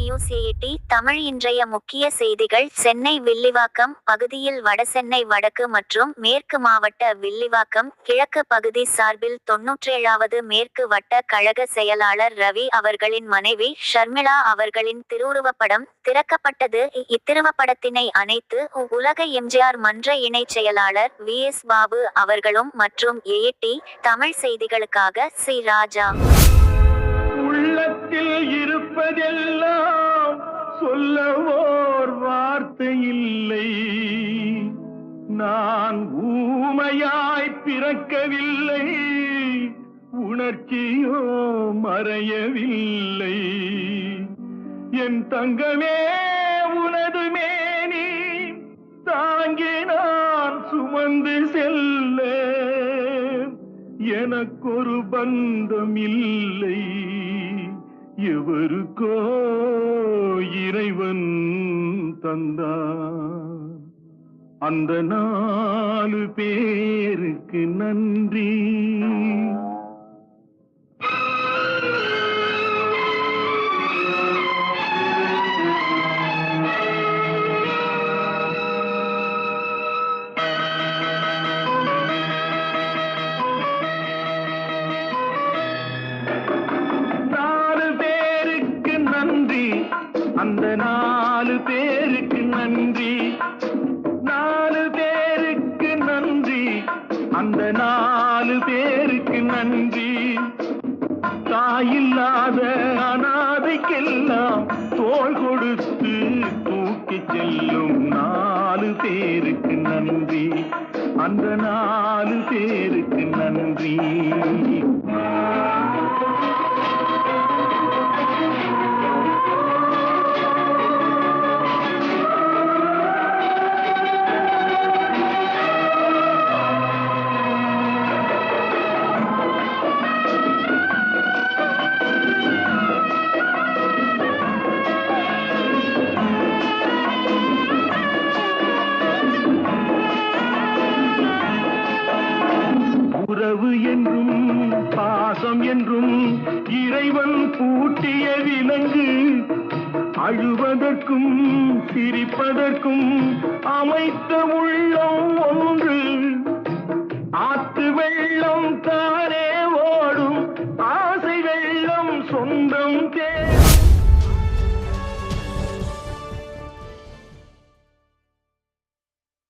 News 80 Tamil. இன்றைய முக்கிய செய்திகள். சென்னை வில்லிவாக்கம் பகுதியில் வடசென்னை வடக்கு மற்றும் மேற்கு மாவட்ட வில்லிவாக்கம் கிழக்கு பகுதி சார்பில் 97வது மேற்கு வட்ட கழக செயலாளர் ரவி அவர்களின் மனைவி ஷர்மிளா அவர்களின் திருவுருவப்படம் திறக்கப்பட்டது. இத்திருவப்படத்தினை அனைத்து உலக எம்ஜிஆர் மன்ற இணைச் செயலாளர் VS பாபு அவர்களும் மற்றும் 80 தமிழ் செய்திகளுக்காக சி. ராஜா. உள்ளத்தில் இருப்பதெல்லாம் சொல்ல ஓர் வார்த்தை இல்லை. நான் ஊமையாய் பிறக்கவில்லை, உணர்ச்சியோ மறையவில்லை. என் தங்கமே உனது மேனி தாங்கி நான் சுமந்து செல்ல எனக்கொரு பந்தம் இல்லை. எவருக்கோ இறைவன் தந்தான். அந்த 4 பேருக்கு நன்றி. அந்த 4 பேருக்கு நன்றி. 4 பேருக்கு நன்றி. அந்த 4 பேருக்கு நன்றி. தாயில்லாத அனாதைக்கெல்லாம் தோள் கொடுத்து தூக்கி செல்லும் 4 பேருக்கு நன்றி. அந்த 4 பேருக்கு நன்றி. உறவு என்றும் பாசம் என்றும் இறைவன் பூட்டிய விலங்கு. அழுவதற்கும் சிரிப்பதற்கும் அமைத்த உள்ளம்